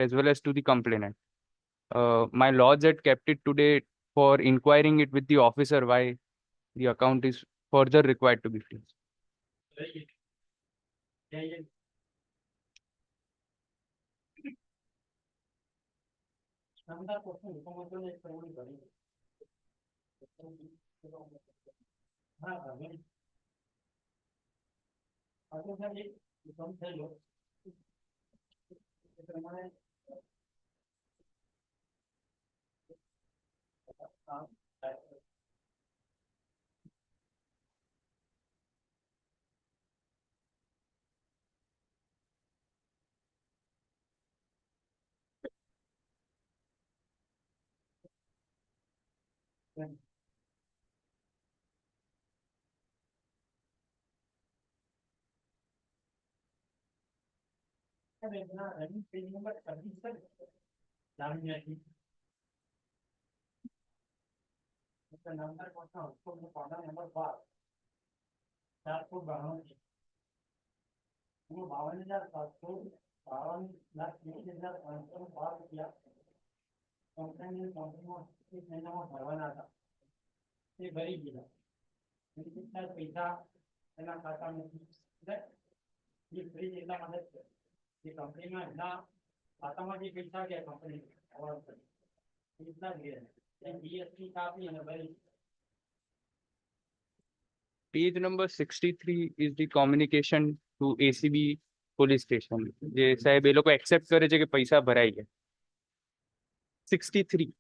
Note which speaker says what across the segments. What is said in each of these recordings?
Speaker 1: as well as to the complainant. My lodge had kept it today for inquiring it with the officer why the account is further required to be freezed. Page number 63 is the communication to ACB police station જે સાહેબ એ લોકો accept કરે છે કે પૈસા ભરાઈ ગયા. 63.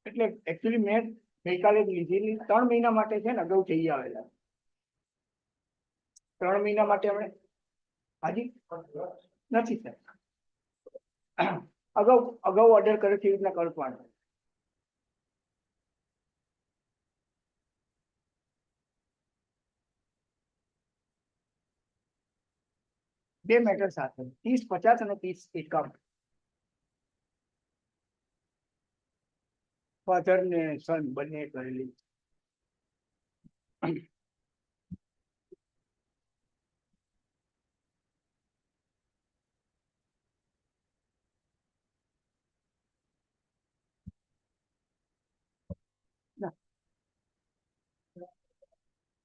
Speaker 2: એટલે એકચ્યુઅલી મેં ગઈકાલે જ લીધેલી 3 મહિના માટે છે ને અગાઉ જઈ આવેલા 3 મહિના માટે અમે હાજી નથી સર અગાઉ ઓર્ડર કર્યો છે એ રીતના કરવાનું. બે મેટર સાથે 30-50 અને 30-51 ફાધર ને સન બંને કરેલી.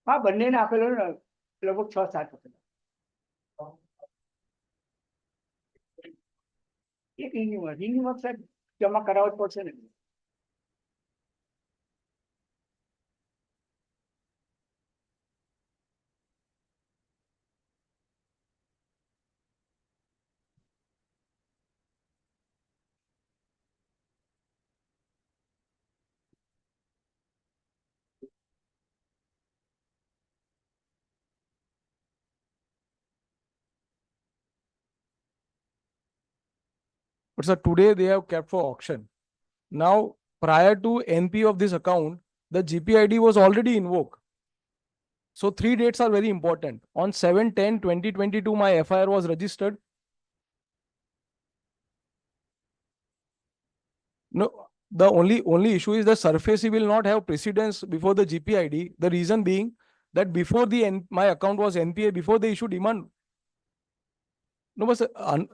Speaker 2: હા બંનેને આપેલો ને લગભગ 6-7 વખત. એક રિન્યુઅલ સાહેબ જમા કરાવવું જ પડશે ને.
Speaker 3: But sir, today they have kept for auction. Now, prior to NP of this account, the GPID was already invoked. So 3 dates are very important. On 7/10/2022, my FIR was registered. No, the only issue is the SARFAESI will not have precedence before the GPID. The reason being that before my account was NPA, before they issue demand. No, but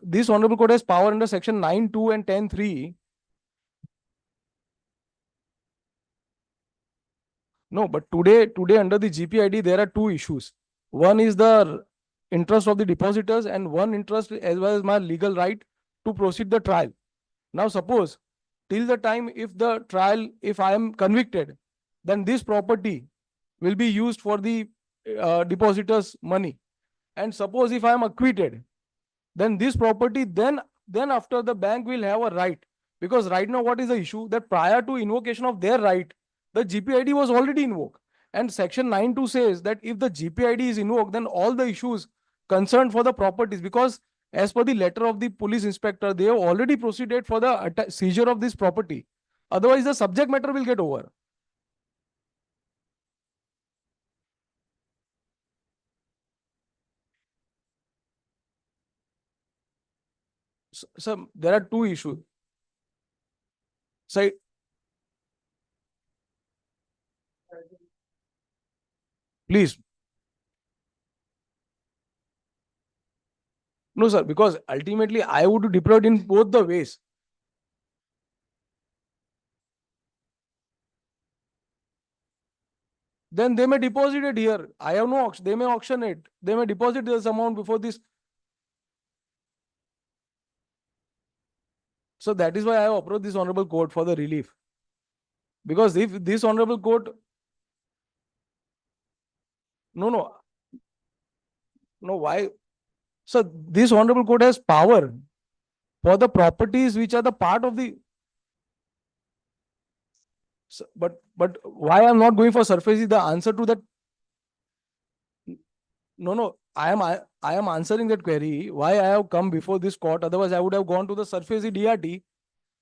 Speaker 3: this honorable court has power under section 9(2) and 10(3). No, but today under the GPID, there are two issues. One is the interest of the depositors and one interest as well as my legal right to proceed the trial. Now, suppose till the time if the trial, if I am convicted, then this property will be used for the depositors' money. And suppose if I am acquitted, then this property, then after the bank will have a right. Because right now, what is the issue? That prior to invocation of their right, the GPID was already invoked. And section 9(2) says that if the GPID is invoked, then all the issues concerned for the properties, because as per the letter of the police inspector, they have already proceeded for the seizure of this property. Otherwise, the subject matter will get over. So there are two issues. So, please. No, sir, because ultimately I would deploy it in both the ways. Then they may deposit it here. I have no auction. They may auction it. They may deposit this amount before this. So that is why I have approached this honorable court for the relief. Because if this honorable court, no, why? So this honorable court has power for the properties which are the part of the. So, but why I'm not going for surface is the answer to that. No, I am answering that query. Why I have come before this court? Otherwise, I would have gone to the surface DRT,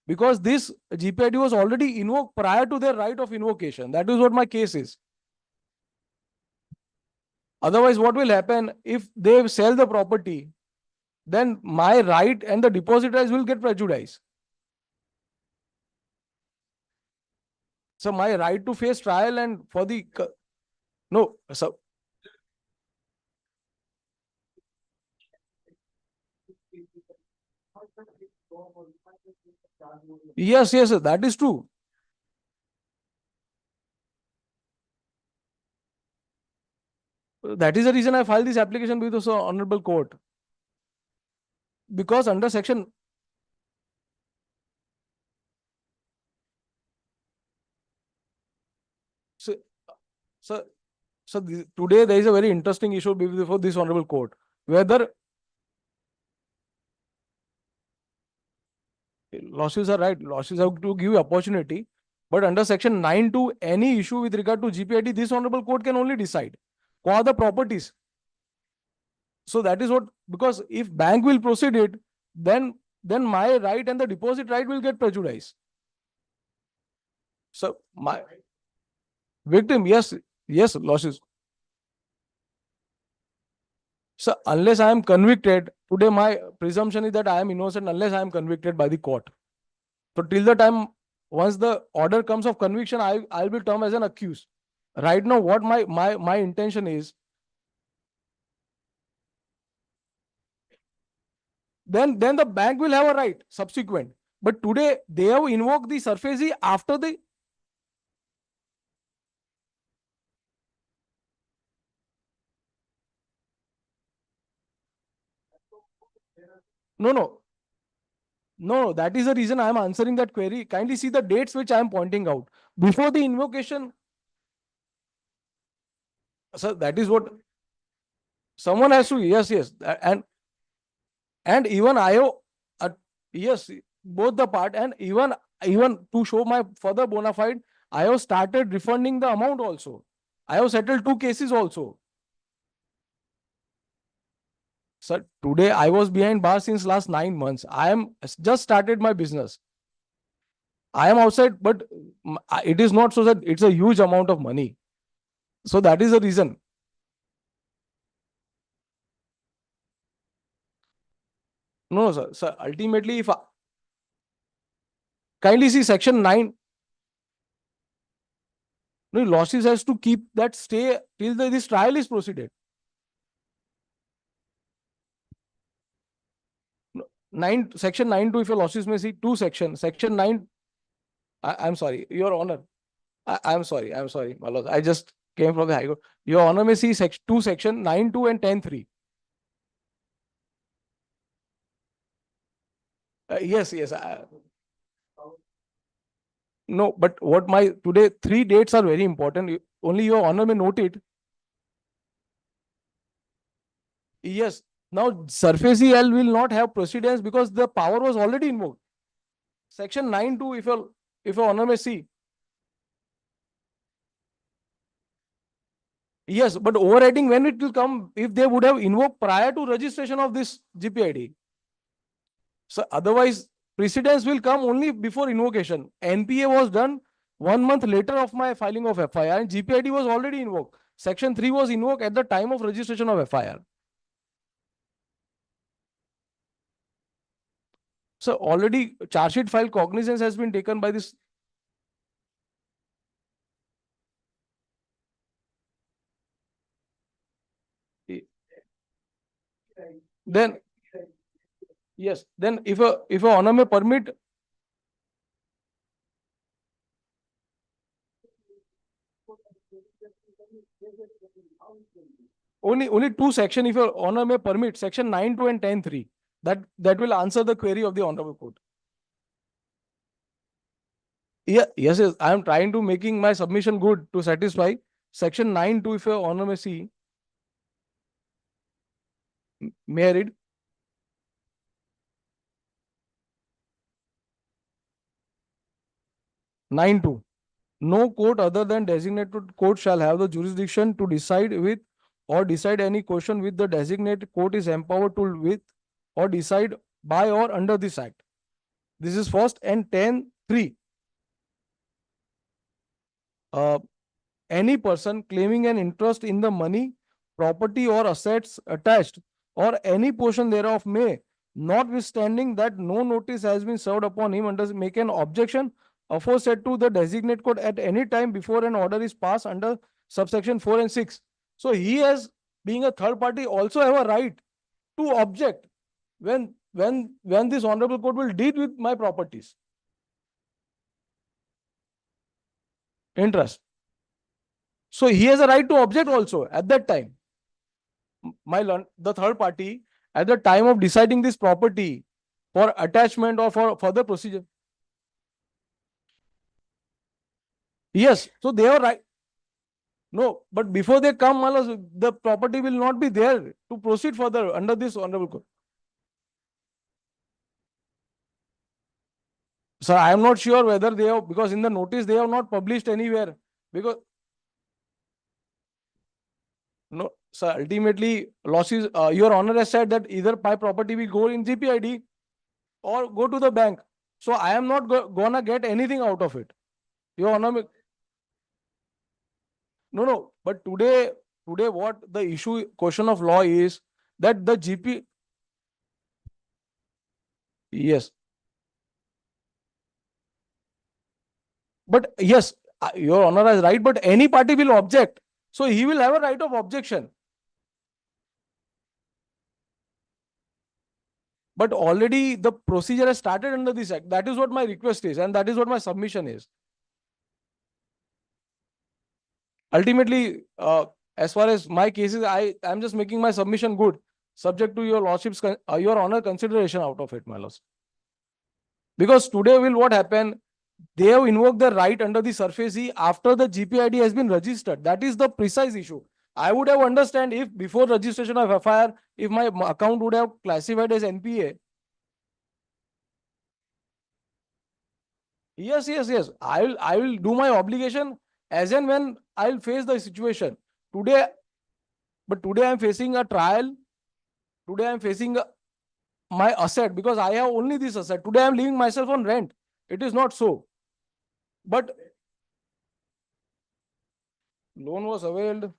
Speaker 3: because this GPID was already invoked prior to their right of invocation. That is what my case is. Otherwise, what will happen if they sell the property? Then my right and the depositors will get prejudiced. So my right to face trial and for the no. So yes, that is true. That is the reason I filed this application with the honorable court. Because under section. So today there is a very interesting issue before this honorable court. Whether losses are right, losses have to give opportunity. But under section 9(2), any issue with regard to GPID, this honorable court can only decide for the properties. So that is what, because if bank will proceed it, then my right and the deposit right will get prejudiced. So my victim, yes, losses. So unless I am convicted, today my presumption is that I am innocent unless I am convicted by the court. So till the time, once the order comes of conviction, I'll be termed as an accused. Right now, what my intention is, then the bank will have a right subsequent. But today they have invoked the SARFAESI after the. No, that is the reason I am answering that query. Kindly see the dates which I am pointing out. Before the invocation, sir, that is what someone has to, yes, and even I have, yes, both the part, and even to show my further bona fide, I have started refunding the amount also. I have settled 2 cases also. Sir, today I was behind bars since last 9 months. I am just started my business. I am outside, but it is not so that it's a huge amount of money. So that is the reason. No, sir. Sir, ultimately, if kindly see section 9, no, losses has to keep that stay till this trial is proceeded. 9 section 9 2, if your losses may see two section 9. I'm sorry, Your Honor. I'm sorry, my lord. I just came from the High Court. Your Honor may see section 9 2 and 10 3. Yes, yes. No, but what my today 3 dates are very important. Only Your Honor may note it. Yes. Now, surface EL will not have precedence because the power was already invoked. Section 9 2, if your Honor may see. Yes, but overriding when it will come if they would have invoked prior to registration of this GPID. So otherwise, precedence will come only before invocation. NPA was done 1 month later of my filing of FIR, and GPID was already invoked. Section 3 was invoked at the time of registration of FIR. So already charge sheet file cognizance has been taken by this. Then yes, then if a honor may permit, only two section, if your honor may permit, section 9 2 and 10 3. That will answer the query of the honorable court. Yeah, yes, I am trying to making my submission good to satisfy section 9 2, if your honor may see. May I read? 9 2. No court other than designated court shall have the jurisdiction to decide with or decide any question with the designated court is empowered to with or decide by or under this act. This is first. And 10 3. Any person claiming an interest in the money, property, or assets attached, or any portion thereof may, notwithstanding that no notice has been served upon him, under make an objection aforesaid to the designate court at any time before an order is passed under subsection 4 and 6. So he has, being a third party, also have a right to object when this honorable court will deal with my properties. Interest. So he has a right to object also at that time. The third party, at the time of deciding this property for attachment or for further procedure. Yes, so they are right. No, but before they come, the property will not be there to proceed further under this honorable court. Sir, I am not sure whether they have, because in the notice they have not published anywhere. Because no, sir, ultimately losses. Your Honor has said that either my property will go in GPID or go to the bank. So I am not gonna get anything out of it. Your Honor, no. But today, what the issue question of law is that the GP. Yes, but yes, Your Honor is right. But any party will object, so he will have a right of objection. But already the procedure has started under this act. That is what my request is, and that is what my submission is. Ultimately, as far as my cases, I am just making my submission good, subject to your lordship's, your honor consideration out of it, my lords. Because today will what happen? They have invoked the right under the surface E after the GPID has been registered. That is the precise issue. I would have understand if before registration of FIR, if my account would have classified as NPA. Yes. I will do my obligation as and when I'll face the situation. Today, but today I'm facing a trial Today I'm facing my asset because I have only this asset. Today I'm leaving myself on rent. It is not so. But loan was availed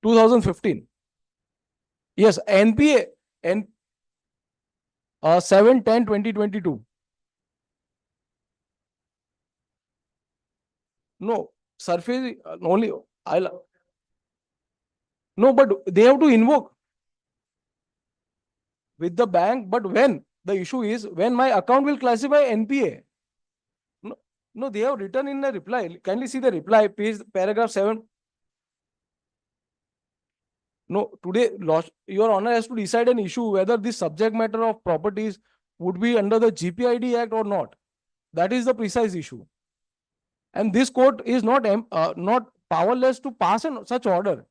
Speaker 3: 2015. Yes, NPA and 7/10/2022. No, surface only. I'll no, but they have to invoke with the bank. But when the issue is when my account will classify NPA. No, no, they have written in the reply. Kindly see the reply, page paragraph 7. No, today, Your Honor has to decide an issue whether this subject matter of properties would be under the GPID Act or not. That is the precise issue. And this court is not powerless to pass such order.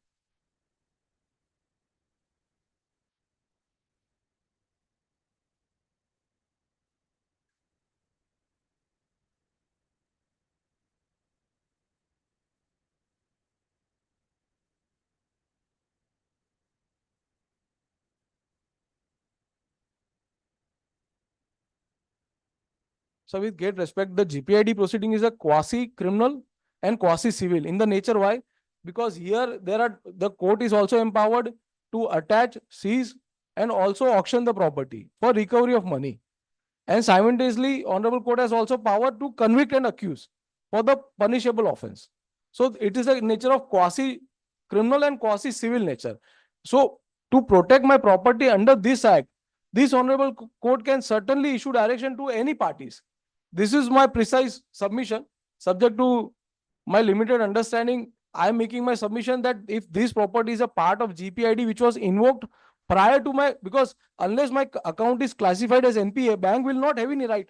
Speaker 3: So with great respect, the GPID proceeding is a quasi-criminal and quasi-civil in the nature. Why? Because here the court is also empowered to attach, seize, and also auction the property for recovery of money. And simultaneously, Honorable Court has also power to convict and accuse for the punishable offense. So it is a nature of quasi-criminal and quasi-civil nature. So to protect my property under this act, this Honorable Court can certainly issue direction to any parties. This is my precise submission, subject to my limited understanding. I am making my submission that if this property is a part of GPID which was invoked prior to my, because unless my account is classified as NPA, bank will not have any right.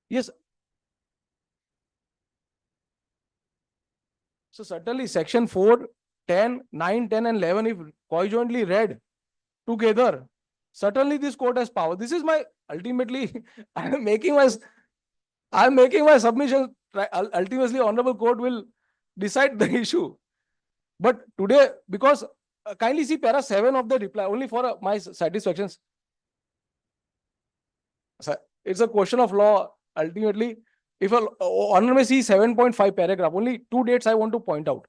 Speaker 3: Yes. So certainly section 4, 10, 9, 10 and 11, if conjointly read together, certainly this court has power. This is my, ultimately, I am making my submission. Ultimately, Honorable Court will decide the issue. But today, because kindly see para 7 of the reply, only for my satisfaction. It's a question of law. Ultimately, if honor may see 7.5 paragraph, only 2 dates I want to point out.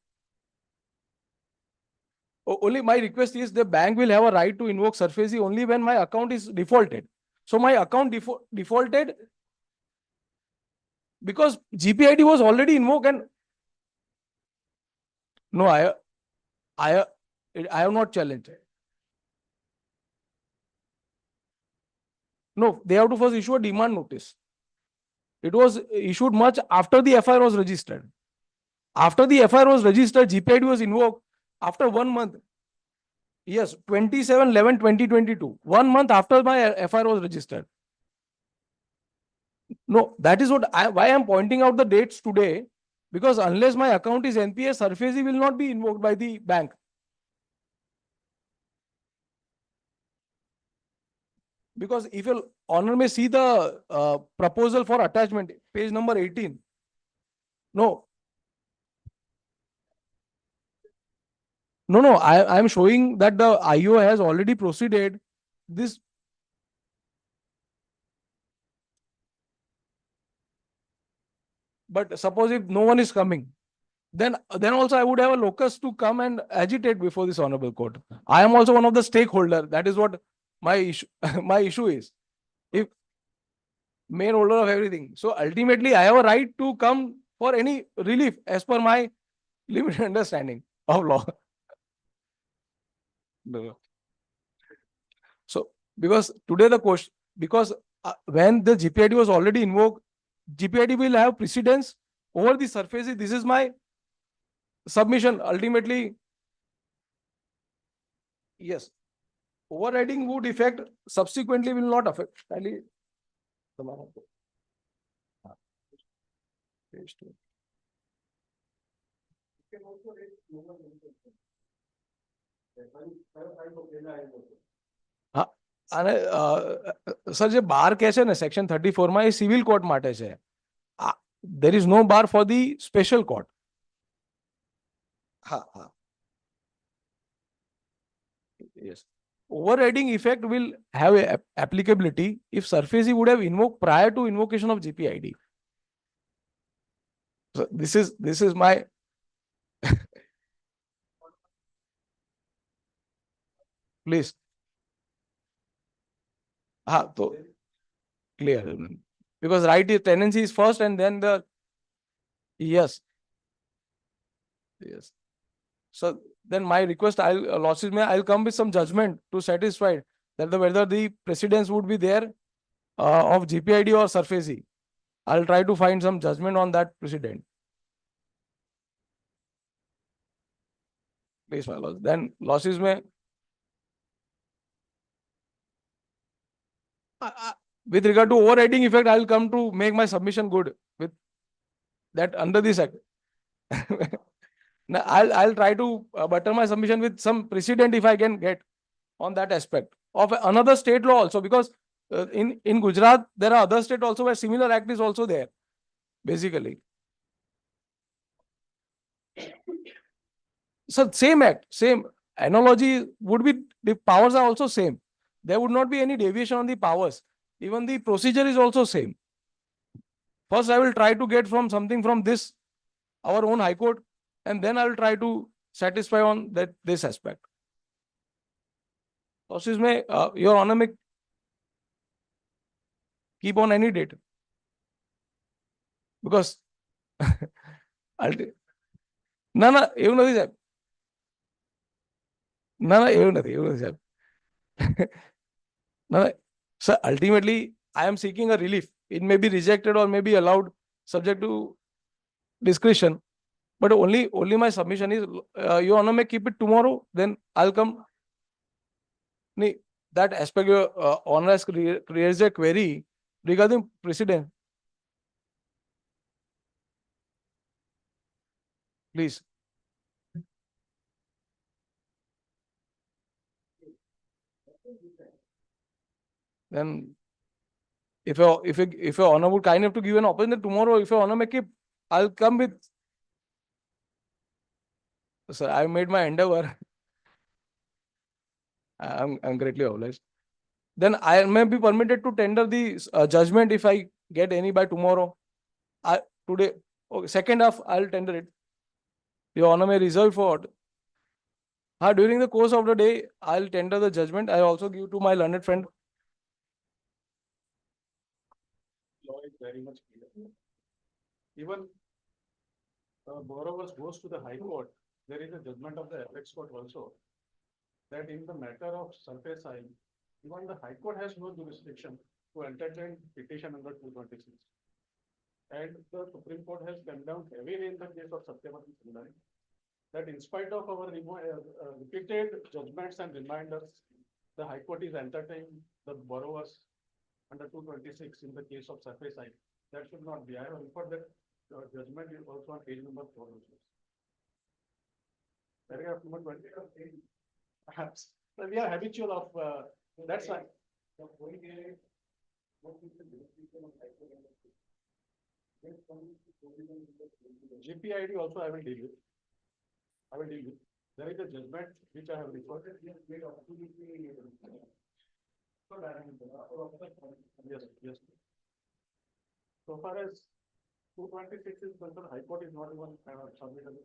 Speaker 3: Only my request is the bank will have a right to invoke SARFAESI only when my account is defaulted. So my account defaulted because GPID was already invoked, and no, I have not challenged. No, they have to first issue a demand notice. It was issued much after the FIR was registered. After the FIR was registered, GPID was invoked after 1 month. Yes, 27/11/2022. 1 month after my FIR was registered. No, that is why I'm pointing out the dates today, because unless my account is NPA, SARFAESI will not be invoked by the bank. Because if your honor may see the proposal for attachment, page number 18. No, no, I am showing that the IO has already proceeded this. But suppose if no one is coming, then also I would have a locus to come and agitate before this honorable court. I am also one of the stakeholder. That is what my issue my issue is. If main holder of everything. So ultimately, I have a right to come for any relief as per my limited understanding of law. So because today the question, because when the GPID was already invoked, GPID will have precedence over the SARFAESI. This is my submission. Ultimately, yes, overriding would effect, subsequently will not affect. અને sir જે બાર કે છે ને section 34 માં એ civil court માટે છે. There is no bar for the special court. હા હા. Yes. Overriding effect will have applicability if SURFACE would have invoked prior to invocation of GPID. So this is my please. So clear, because right is tenancy is first and then the yes. So then my request, losses may I'll come with some judgment to satisfy that whether the precedence would be there of GPID or SURFACE. I'll try to find some judgment on that precedent. Please, my lords. Then losses may with regard to overriding effect, I'll come to make my submission good with that under this act. Now, I'll try to butter my submission with some precedent if I can get on that aspect of another state law also, because in Gujarat there are other states also where similar act is also there, basically. So same act, same analogy would be, the powers are also same. There would not be any deviation on the powers. Even the procedure is also same. First, I will try to get from something from this, our own High Court, and then I will try to satisfy on that this aspect. Process may, Your Honor may keep on any date. Because ના ના એવું નથી સાહેબ. ના ના એવું નથી સાહેબ. No, sir, ultimately, I am seeking a relief. It may be rejected or may be allowed subject to discretion. But only my submission is, Your Honor may keep it tomorrow, then I'll come. That aspect, Your Honor has raised a query regarding precedent. Please. Then if Your Honor would kind enough to give an opinion tomorrow, if Your Honor may keep, I'll come with. Sir, I made my endeavor. I'm greatly obliged. Then I may be permitted to tender the judgment if I get any by tomorrow. Today, okay, second half, I'll tender it. Your Honor may reserve for. During the course of the day, I'll tender the judgment. I also give to my learned friend.
Speaker 4: Law is very much clear. Even borrowers goes to the High Court, there is a judgment of the apex court also, that in the matter of surface side, even the High Court has no jurisdiction to entertain petition under 226. And the Supreme Court has condemned heavily in the case of Satyavati Sundari that in spite of our repeated judgments and reminders, the High Court is entertaining the borrowers under 226 in the case of surface side. That should not be. I have referred that judgment is also on page number 4. Paragraph number 20. Perhaps. So we are habitual of that's why. GPID also I will deal with. There is a judgment which I have referred. Yes. So far as 226 is concerned, High Court is not even submitted.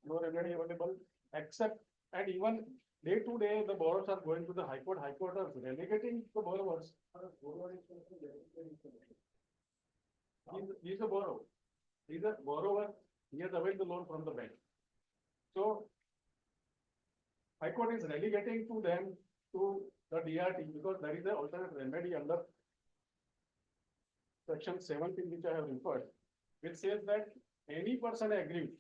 Speaker 4: No remedy available, except, and even day to day, the borrowers are going to the High Court. High Court are relegating the borrowers. He's a borrower. He's a borrower. He has availed the loan from the bank. So, High Court is relegating to them to the DRT because there is an alternate remedy under section 17, which I have referred, which says that any person aggrieved,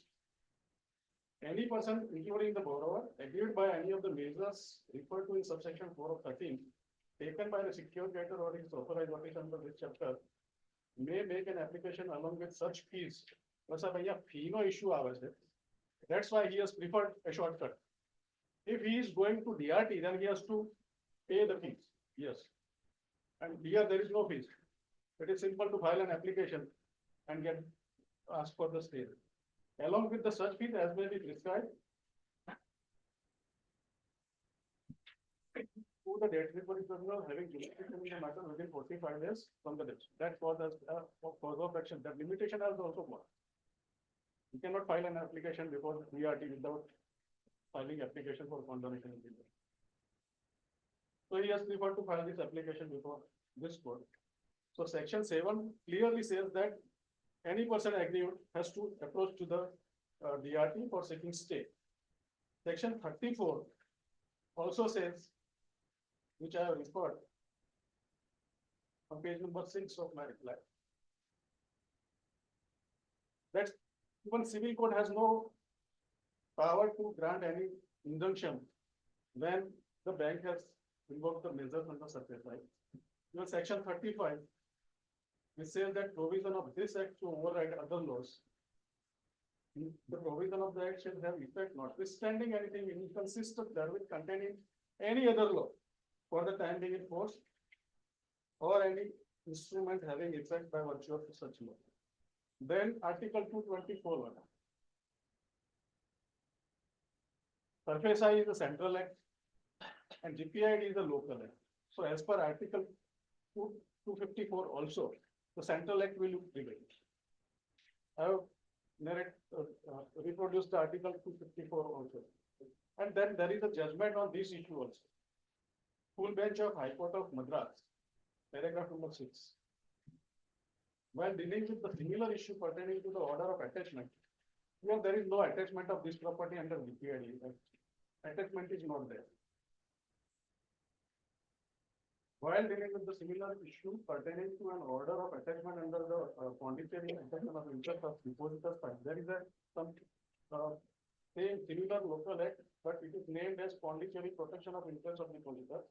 Speaker 4: any person including the borrower aggrieved by any of the measures referred to in subsection 4 of 13 taken by the secured debtor or his authorized officer under this chapter may make an application along with such fees. Fee no issue. That's why he has preferred a shortcut. If he is going to DRT, then he has to pay the fees. Yes. And here there is no fees. It is simple to file an application and get asked for the stay. Along with the such fees as may be prescribed to the debt recovery tribunal having jurisdiction in the matter within 45 days from the date. That was for cause of action. That limitation has also got. You cannot file an application before DRT without filing application for condonation. So he has preferred to file this application before this court. So section 7 clearly says that any person aggrieved has to approach to the DRT for seeking stay. Section 34 also says, which I have referred on page number 6 of my reply, that even civil court has no power to grant any injunction when the bank has invoked the measures under surface right. Even section 35, which says that provision of this act to override other laws. The provision of the act shall have effect notwithstanding anything inconsistent therewith containing any other law for the time being in force or any instrument having effect by virtue of such law. Then Article 224. Surface I is a central act and GPID is a local act. So as per Article 254 also, the central act will prevail. I have reproduced the Article 254 also. And then there is a judgment on this issue also. Full bench of High Court of Madras, paragraph number 6. While dealing with the similar issue pertaining to the order of attachment, here there is no attachment of this property under GPID. Attachment is not there. While dealing with the similar issue pertaining to an order of attachment under the Pondicherry Attachment of Interest of Depositors Fund, there is some same similar local act, but it is named as Pondicherry Protection of Interest of Depositors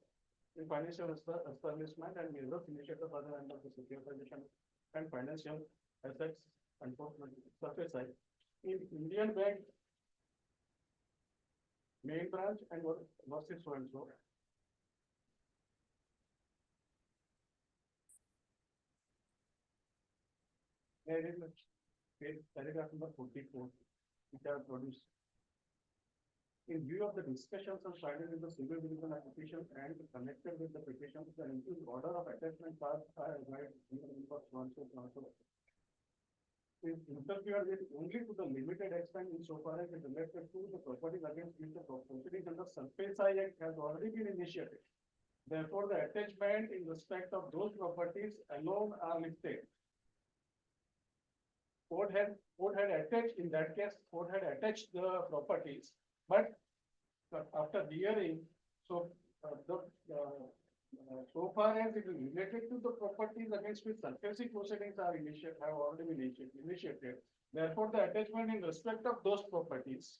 Speaker 4: in Financial Establishment and Measures initiated by the under the Securitization and Financial Assets Enforcement Surface Act in Indian Bank main branch and versus so and so. There is paragraph number 44, which I have produced. In view of the discussions and cited in the civil division application and connected with the petitions, the include order of attachment passed by right is interfered with only to the limited extent insofar as it related to the properties against which the proceedings under Surface Act has already been initiated. Therefore, the attachment in respect of those properties alone are listed. Court had attached, in that case, court had attached the properties, but after hearing, so so far as it is related to the properties against which surfacing proceedings are initiated, have already been initiated. Therefore, the attachment in respect of those properties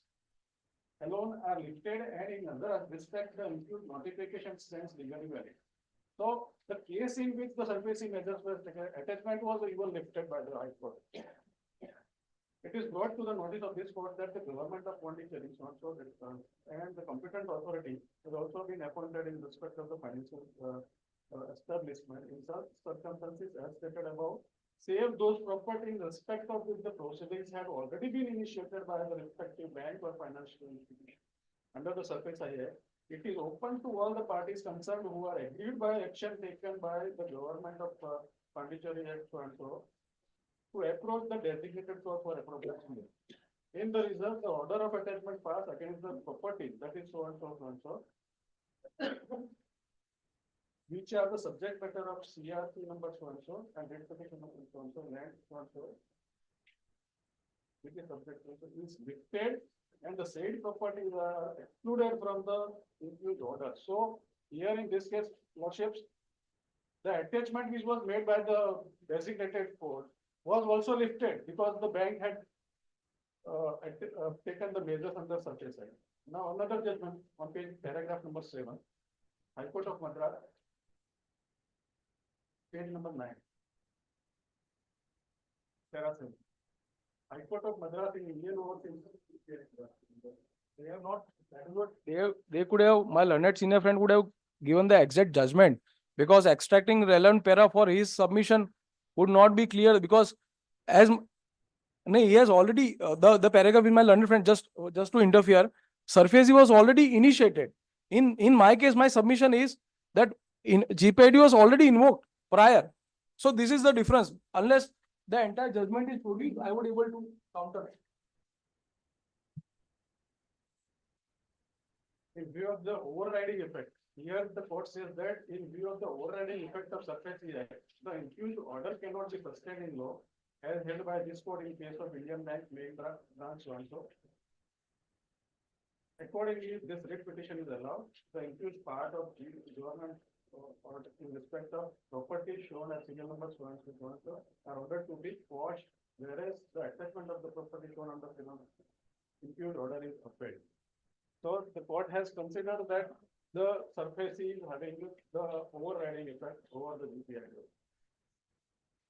Speaker 4: alone are lifted, and in other respect, the include notification stands legally valid. So, the case in which the surfacing measures were taken, attachment was even lifted by the High Court. It is brought to the notice of this court that the government of Pondicherry is not so concerned, and the competent authority has also been appointed in respect of the financial establishment in such circumstances as stated above, save those property in respect of which the proceedings have already been initiated by the respective bank or financial institution. Under the Surface Act, it is open to all the parties concerned who are aggrieved by action taken by the government of Pondicherry Act so and so, to approach the designated court for appropriation. In the result, the order of attachment passed against the property, that is so and so so and so, which are the subject matter of CRC number so and so and rectification of so and so land so and so, which is subject matter is lifted, and the said properties are excluded from the included order. So here in this case, lordships, the attachment which was made by the designated court was also lifted because the bank had taken the measures under Surface Act. Now another judgment on page paragraph number 7, High Court of Madras, page number 9. Para 7. High Court of Madras in Indian Overseas, they have not
Speaker 3: That is what they could have, my learned senior friend would have given the exact judgment, because extracting relevant para for his submission would not be clear, because as no, he has already the paragraph in my learned friend, just to interfere, surface was already initiated. In my case, my submission is that in GPID was already invoked prior. So this is the difference. Unless the entire judgment is produced, I would able to counter.
Speaker 4: In view of the overriding effect, here the court says that in view of the overriding effect of Surface Act, the accused order cannot be sustained in law as held by this court in case of Indian Bank main branch so. Accordingly, this writ petition is allowed. The accused part of the government or in respect of property shown as serial number so and so are ordered to be quashed, whereas the attachment of the property shown under the accused order is upheld. So the court has considered that the surface is having the overriding effect over the GPID.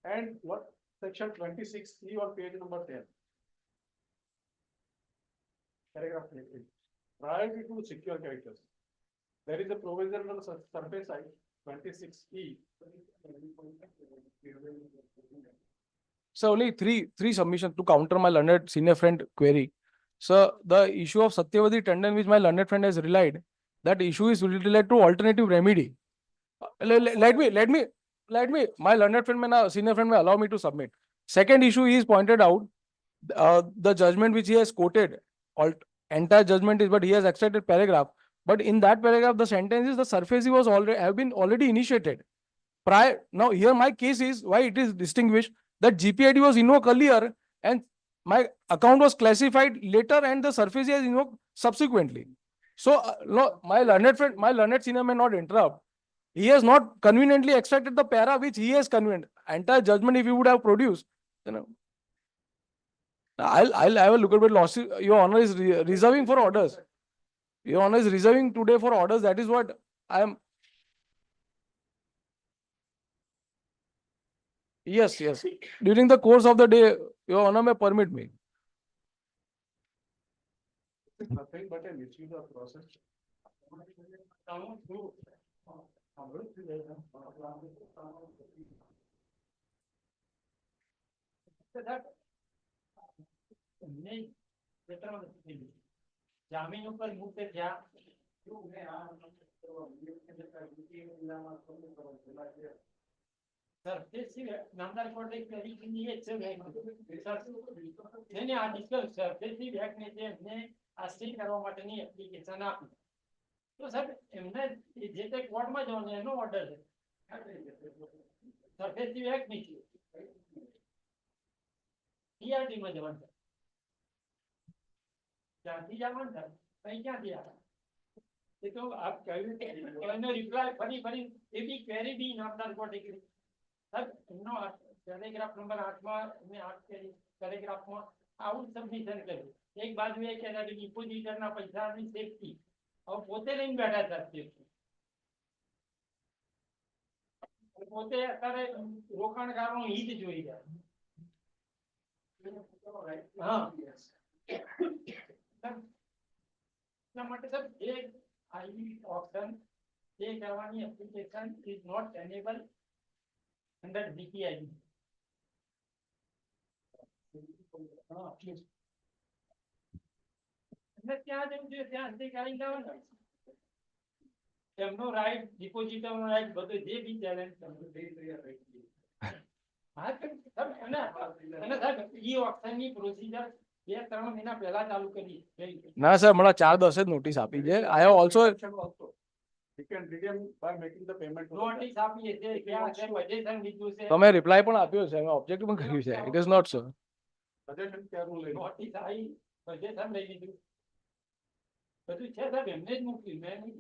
Speaker 4: And what section 26C on page number 10. Paragraph 18. Priority to secure characters. There is a provision on surface side 26E.
Speaker 3: So only three submissions to counter my learned senior friend query. So the issue of Satyavati Tandon, which my learned friend has relied, that issue is related to alternative remedy. Let me, my learned friend, senior friend may allow me to submit. Second issue is pointed out, the judgment which he has quoted, entire judgment is, but he has extracted paragraph. But in that paragraph, the sentence is the surface was already initiated prior. Now here my case is why it is distinguished that GPID was invoked earlier and my account was classified later and the surface is invoked subsequently. So my learned senior may not interrupt. He has not conveniently extracted the para which he has convened. Entire judgment if he would have produced, you know. I'll have a look at it. Your Honor is reserving for orders. Your Honor is reserving today for orders. That is what I am. Yes. During the course of the day, Your Honor may permit me.
Speaker 4: It's nothing but a misuse of process.
Speaker 5: જામીન ઉપર મુક્ત થયા નામદાર કોર્ટે કરી એ છે એને આ ડિસ્કસ સરફેસી બેંકને જે એમને આ સ્ટે કરવા માટેની એપ્લિકેશન આપી તો સાહેબ એમને જે તે કોર્ટમાં જવાનું એનો ઓર્ડર છે સરફેસી બેંક ની છે PRT માં જવાનું છે ત્યાંથી જવાનું છે કઈ ક્યાંથી આવે એ તો આપ કહ્યું એનો રિપ્લાય ફરી એ બી ક્વેરી બી નામદાર કોર્ટે કરી સાહેબ એમનો પેરેગ્રાફ નંબર 8 માં મેં 8 પેરેગ્રાફમાં આવું સબમિશન કર્યું એક બાજુ એ કહેતા કે ડિપોઝિટરના પૈસાની સેફટી હવે પોતે લઈને બેઠા હતા સેફટી પોતે અત્યારે રોકાણકારોનું હિત જોઈ રહ્યા હા એટલા માટે સર એ આઈ ઓપ્શન એ કરવાની application is not enable under GPID. ત્યાં જેવું છે ત્યાં સુધી કાઢી જવાનું એમનો રાઈટ ડિપોઝિટરનો રાઈટ બધું જે બી ચેલેન્જ ઈ ઓપ્શનની પ્રોસિજર 2-3 મહિના પહેલા ચાલુ કરી
Speaker 3: ના સર મને 4-10 જ નોટિસ આપી છે. I have also
Speaker 4: You can redeem by making the payment.
Speaker 5: Notice આપી છે ક્યાં છે સજેશન લીધું છે
Speaker 3: તમે રિપ્લાય પણ આપ્યો છે, મેં ઓબ્જેક્ટ પણ કર્યું છે. It is not so.
Speaker 4: Suggestion ક્યારનું લઈ
Speaker 5: નોટિસ આવી સજેશન લઈ લીધું બધું છે સાહેબ એમને જ મોકલ્યું મેં નહીં